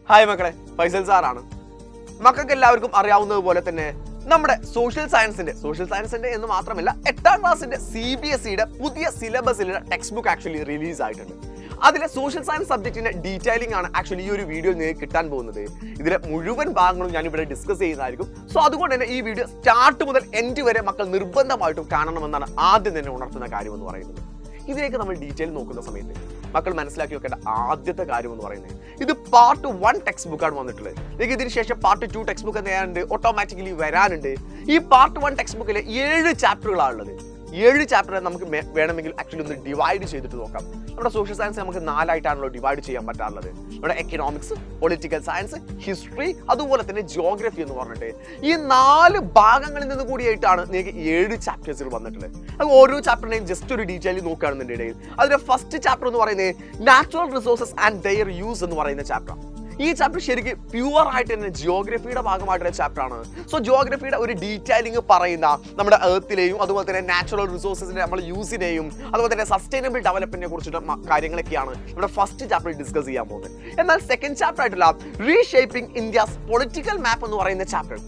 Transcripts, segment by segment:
Hi മക്കളെ, ഫൈസൽ സാറാണ്. മക്കൾക്ക് എല്ലാവർക്കും അറിയാവുന്നതുപോലെ തന്നെ നമ്മുടെ സോഷ്യൽ സയൻസിന്റെ എന്ന് മാത്രമല്ല 8ാം ക്ലാസ്സിന്റെ CBSEയുടെ പുതിയ സിലബസിലുള്ള ടെക്സ്റ്റ് ബുക്ക് ആക്ച്വലി റിലീസ് ആയിട്ടുണ്ട്. അതിലെ സോഷ്യൽ സയൻസ് സബ്ജക്റ്റിന്റെ ഡീറ്റെയിലിംഗ് ആണ് ആക്ച്വലി ഈ ഒരു വീഡിയോ നിങ്ങൾക്ക് കിട്ടാൻ പോകുന്നത്. ഇതിലെ മുഴുവൻ ഭാഗങ്ങളും ഞാൻ ഇവിടെ ഡിസ്കസ് ചെയ്യുന്നതായിരിക്കും. സോ അതുകൊണ്ട് തന്നെ ഈ വീഡിയോ സ്റ്റാർട്ട് മുതൽ എൻഡ് വരെ മക്കൾ നിർബന്ധമായിട്ടും കാണണമെന്നാണ് ആദ്യം തന്നെ ഉണർത്തുന്ന കാര്യം എന്ന് പറയുന്നത്. ഇതിലേക്ക് നമ്മൾ ഡീറ്റെയിൽ നോക്കുന്ന സമയത്ത് മക്കൾ മനസ്സിലാക്കി വെക്കേണ്ട ആദ്യത്തെ കാര്യം എന്ന് പറയുന്നത്, ഇത് പാർട്ട് 1 ടെക്സ്റ്റ് ബുക്കാണ് വന്നിട്ടുള്ളത്. നിങ്ങൾക്ക് ഇതിന് ശേഷം പാർട്ട് 2 ടെക്സ്റ്റ് ബുക്ക് ചെയ്യാനുണ്ട്, ഓട്ടോമാറ്റിക്കലി വരാനുണ്ട്. ഈ പാർട്ട് 1 ടെക്സ്റ്റ് ബുക്കിലെ 7 ചാപ്റ്ററുകളാണ് ഉള്ളത്. 7 ചാപ്റ്ററെ നമുക്ക് വേണമെങ്കിൽ ആക്ച്വലി ഒന്ന് ഡിവൈഡ് ചെയ്തിട്ട് നോക്കാം. നമ്മുടെ സോഷ്യൽ സയൻസ് നമുക്ക് 4 ആയിട്ടാണല്ലോ ഡിവൈഡ് ചെയ്യാൻ പറ്റാറുള്ളത്. നമ്മുടെ എക്കണോമിക്സ്, പൊളിറ്റിക്കൽ സയൻസ്, ഹിസ്റ്ററി, അതുപോലെ തന്നെ ജിയോഗ്രഫി എന്ന് പറഞ്ഞിട്ട് ഈ 4 ഭാഗങ്ങളിൽ നിന്ന് കൂടിയായിട്ടാണ് നിങ്ങൾക്ക് 7 ചാപ്റ്റേഴ്സുകൾ വന്നിട്ടുള്ളത്. അത് ഓരോ ചാപ്റ്ററിനെയും ജസ്റ്റ് ഒരു ഡീറ്റെയിൽ നോക്കുകയാണെന്നുണ്ടെങ്കിൽ അതിന്റെ ഫസ്റ്റ് ചാപ്റ്റർ എന്ന് പറയുന്നത് natural resources and their use എന്ന് പറയുന്ന ചാപ്റ്റർ. ഈ ചാപ്റ്റർ ശരിക്കും പ്യുവർ ആയിട്ട് തന്നെ ജിയോഗ്രഫിയുടെ ഭാഗമായിട്ടുള്ള ചാപ്റ്റർ ആണ്. സോ ജിയോഗ്രഫിയുടെ ഒരു ഡീറ്റെയിലിംഗ് പറയുന്ന നമ്മുടെ എർത്തിലെയും അതുപോലെ തന്നെ നാച്ചുറൽ റിസോഴ്സസിന്റെ നമ്മൾ യൂസിനെയും അതുപോലെ തന്നെ സസ്റ്റൈനബിൾ ഡെവലപ്മെന്റിനെ കുറിച്ചിട്ടുള്ള കാര്യങ്ങളൊക്കെയാണ് നമ്മുടെ ഫസ്റ്റ് ചാപ്റ്ററിൽ ഡിസ്കസ് ചെയ്യാൻ പോകുന്നത്. എന്നാൽ സെക്കൻഡ് ചാപ്റ്റർ ആയിട്ടുള്ള റീഷേപ്പിംഗ് ഇന്ത്യസ് പൊളിറ്റിക്കൽ മാപ്പ് എന്ന് പറയുന്ന ചാപ്റ്റർ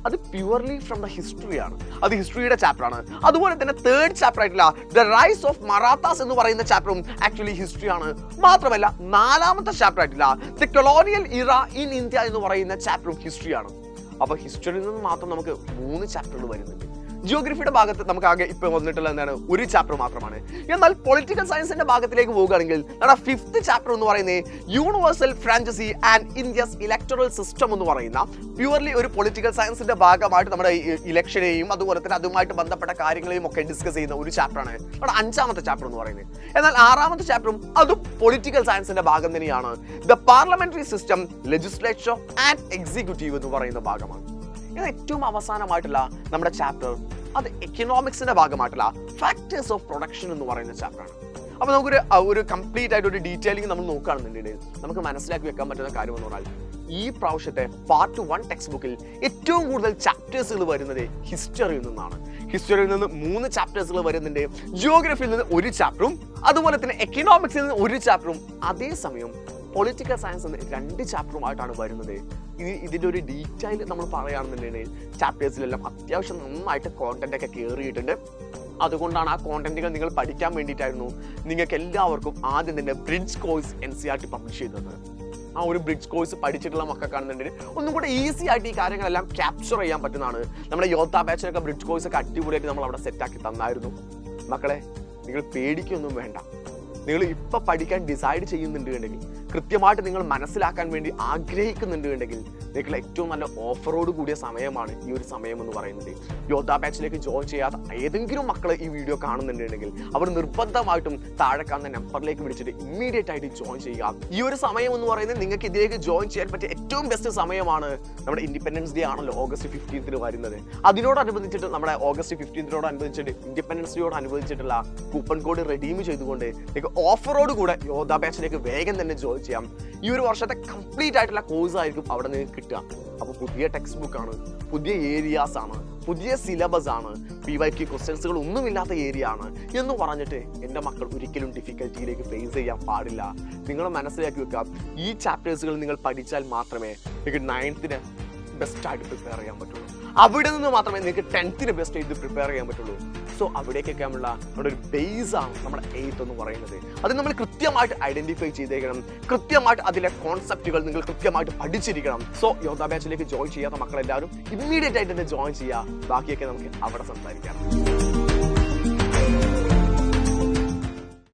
അത് പ്യുവർലി ഫ്രം ദ ഹിസ്റ്ററിയാണ്. അത് ഹിസ്റ്ററിയുടെ ചാപ്റ്റർ ആണ്. അതുപോലെ തന്നെ തേർഡ് ചാപ്റ്റർ ആയിട്ടുള്ള ദ റൈസ് ഓഫ് മറാത്താസ് എന്ന് പറയുന്ന ചാപ്റ്ററും ആക്ച്വലി ഹിസ്റ്ററി ആണ്. മാത്രമല്ല 4ാമത്തെ ചാപ്റ്റർ ആയിട്ടുള്ള ദ കൊളോണിയൽ ഇറ ഇൻ ഇന്ത്യ എന്ന് പറയുന്ന ചാപ്റ്ററും ഹിസ്റ്ററിയാണ്. അപ്പൊ ഹിസ്റ്ററിയിൽ നിന്ന് മാത്രം നമുക്ക് 3 ചാപ്റ്ററുകൾ വരുന്നുണ്ട്. ജിയോഗ്രഫിയുടെ ഭാഗത്ത് നമുക്ക് ആകെ ഇപ്പൊ വന്നിട്ടുള്ള എന്താണ്, ഒരു ചാപ്റ്റർ മാത്രമാണ്. എന്നാൽ പൊളിറ്റിക്കൽ സയൻസിന്റെ ഭാഗത്തിലേക്ക് പോവുകയാണെങ്കിൽ നമ്മുടെ 5th ചാപ്റ്റർ എന്ന് പറയുന്നത് universal franchise and India's electoral system എന്ന് പറയുന്ന പ്യുവർലി ഒരു പൊളിറ്റിക്കൽ സയൻസിന്റെ ഭാഗമായിട്ട് നമ്മുടെ ഇലക്ഷനെയും അതുപോലെ തന്നെ അതുമായിട്ട് ബന്ധപ്പെട്ട കാര്യങ്ങളെയും ഒക്കെ ഡിസ്കസ് ചെയ്യുന്ന ഒരു ചാപ്റ്ററാണ് നമ്മുടെ 5ാമത്തെ ചാപ്റ്റർ എന്ന് പറയുന്നത്. എന്നാൽ 6ാമത്തെ ചാപ്റ്ററും അതും പൊളിറ്റിക്കൽ സയൻസിന്റെ ഭാഗം തന്നെയാണ്. The parliamentary system, legislature and executive എന്ന് പറയുന്ന ഭാഗമാണ്. ഇത് ഏറ്റവും അവസാനമായിട്ടുള്ള നമ്മുടെ ചാപ്റ്റർ അത് എക്കണോമിക്സിന്റെ ഭാഗമായിട്ടുള്ള ഫാക്ടേഴ്സ് ഓഫ് പ്രൊഡക്ഷൻ എന്ന് പറയുന്ന ചാപ്റ്ററാണ്. അപ്പൊ നമുക്കൊരു ഒരു കംപ്ലീറ്റ് ആയിട്ട് ഒരു ഡീറ്റെയിലിംഗ് നമ്മൾ നോക്കുകയാണെന്നുണ്ടെങ്കിൽ നമുക്ക് മനസ്സിലാക്കി വെക്കാൻ പറ്റുന്ന കാര്യം എന്ന് പറഞ്ഞാൽ ഈ പ്രാവശ്യത്തെ പാർട്ട് 1 ടെക്സ്റ്റ് ബുക്കിൽ ഏറ്റവും കൂടുതൽ ചാപ്റ്റേഴ്സുകൾ വരുന്നത് ഹിസ്റ്ററിയിൽ നിന്നാണ്. ഹിസ്റ്ററിയിൽ നിന്ന് 3 ചാപ്റ്റേഴ്സുകൾ വരുന്നുണ്ട്. ജിയോഗ്രഫിയിൽ നിന്ന് 1 ചാപ്റ്ററും അതുപോലെ തന്നെ എക്കണോമിക്സിൽ നിന്ന് 1 ചാപ്റ്ററും അതേസമയം പൊളിറ്റിക്കൽ സയൻസ് 2 ചാപ്റ്ററുമായിട്ടാണ് വരുന്നത്. ഇതിന്റെ ഒരു ഡീറ്റെയിൽ നമ്മൾ പറയുകയാണെന്നുണ്ടെങ്കിൽ ചാപ്റ്റേഴ്സിലെല്ലാം അത്യാവശ്യം നന്നായിട്ട് കോണ്ടന്റ് ഒക്കെ കയറിയിട്ടുണ്ട്. അതുകൊണ്ടാണ് ആ കോണ്ടന്റുകൾ നിങ്ങൾ പഠിക്കാൻ വേണ്ടിയിട്ടായിരുന്നു നിങ്ങൾക്ക് എല്ലാവർക്കും ആദ്യം തന്നെ ബ്രിഡ്ജ് കോഴ്സ് NCERT പബ്ലിഷ് ചെയ്തത്. ആ ഒരു ബ്രിഡ്ജ് കോഴ്സ് പഠിച്ചിട്ടുള്ള മക്കൾ കാണുന്നുണ്ടെങ്കിൽ ഒന്നും കൂടെ ഈസി ആയിട്ട് ഈ കാര്യങ്ങളെല്ലാം ക്യാപ്ചർ ചെയ്യാൻ പറ്റുന്നതാണ്. നമ്മുടെ യോദ്ധ ബാച്ചിലൊക്കെ ബ്രിഡ്ജ് കോഴ്സ് ഒക്കെ അടിപൊളിയായിട്ട് നമ്മൾ അവിടെ സെറ്റാക്കി തന്നായിരുന്നു. മക്കളെ, നിങ്ങൾ പേടിക്കൊന്നും വേണ്ട. നിങ്ങൾ ഇപ്പം പഠിക്കാൻ ഡിസൈഡ് ചെയ്യുന്നുണ്ടെങ്കിൽ, കൃത്യമായിട്ട് നിങ്ങൾ മനസ്സിലാക്കാൻ വേണ്ടി ആഗ്രഹിക്കുന്നുണ്ടെങ്കിൽ നിങ്ങൾ ഏറ്റവും നല്ല ഓഫറോട് കൂടിയ സമയമാണ് ഈ ഒരു സമയം എന്ന് പറയുന്നത്. യോദ്ധ ബാച്ചിലേക്ക് ജോയിൻ ചെയ്യാത്ത ഏതെങ്കിലും മക്കൾ ഈ വീഡിയോ കാണുന്നുണ്ടെങ്കിൽ അവർ നിർബന്ധമായിട്ടും താഴെ കാണുന്ന നമ്പറിലേക്ക് വിളിച്ചിട്ട് ഇമ്മീഡിയറ്റ് ആയിട്ട് ജോയിൻ ചെയ്യുക. ഈ ഒരു സമയം എന്ന് പറയുന്നത് നിങ്ങൾക്ക് ഇതിലേക്ക് ജോയിൻ ചെയ്യാൻ പറ്റിയ ഏറ്റവും ബെസ്റ്റ് സമയമാണ്. നമ്മുടെ ഇൻഡിപെൻഡൻസ് ഡേ ആണല്ലോ ഓഗസ്റ്റ് 15 വരുന്നത്. അതിനോടനുബന്ധിച്ചിട്ട് നമ്മുടെ ഓഗസ്റ്റ് 15 ഇൻഡിപെൻഡൻസ് ഡേയോടനുബന്ധിച്ചിട്ടുള്ള കൂപ്പൺ കോഡ് റെഡീം ചെയ്തുകൊണ്ട് നിങ്ങൾക്ക് ഓഫറോട് കൂടെ യോദ്ധ ബാച്ചിലേക്ക് വേഗം തന്നെ ജോയിൻ ചെയ്യാം. ഈ ഒരു വർഷത്തെ കംപ്ലീറ്റ് ആയിട്ടുള്ള കോഴ്സ് ആയിരിക്കും അവിടെ നിങ്ങൾക്ക് കിട്ടുക. അപ്പോൾ പുതിയ ടെക്സ്റ്റ് ബുക്ക് ആണ്, പുതിയ ഏരിയാസ് ആണ്, പുതിയ സിലബസ് ആണ്, PYQ ക്വസ്റ്റ്യൻസുകൾ ഒന്നുമില്ലാത്ത ഏരിയ ആണ് എന്ന് പറഞ്ഞിട്ട് എൻ്റെ മക്കൾ ഒരിക്കലും ഡിഫിക്കൽറ്റിയിലേക്ക് ഫേസ് ചെയ്യാൻ പാടില്ല. നിങ്ങൾ മനസ്സിലാക്കി വെക്കുക, ഈ ചാപ്റ്റേഴ്സുകൾ നിങ്ങൾ പഠിച്ചാൽ മാത്രമേ നിങ്ങൾക്ക് 9th ബെസ്റ്റായിട്ട് പ്രിപ്പയർ ചെയ്യാൻ പറ്റുള്ളൂ. അവിടെ നിന്ന് മാത്രമേ നിങ്ങൾക്ക് 10th ബെസ്റ്റ് ആയിട്ട് പ്രിപ്പയർ ചെയ്യാൻ പറ്റുള്ളൂ. സോ അവിടേക്കൊക്കെ ഉള്ള നമ്മുടെ ഒരു ബേസ് ആണ് നമ്മുടെ 8th എന്ന് പറയുന്നത്. അത് നമ്മൾ കൃത്യമായിട്ട് ഐഡന്റിഫൈ ചെയ്തേക്കണം. കൃത്യമായിട്ട് അതിലെ കോൺസെപ്റ്റുകൾ നിങ്ങൾ കൃത്യമായിട്ട് പഠിച്ചിരിക്കണം. സോ യോദ്ധ ബാച്ചിലേക്ക് ജോയിൻ ചെയ്യാത്ത മക്കളെല്ലാവരും ഇമ്മീഡിയറ്റ് ആയിട്ട് തന്നെ ജോയിൻ ചെയ്യുക. ബാക്കിയൊക്കെ നമുക്ക് അവിടെ സംസാരിക്കാം.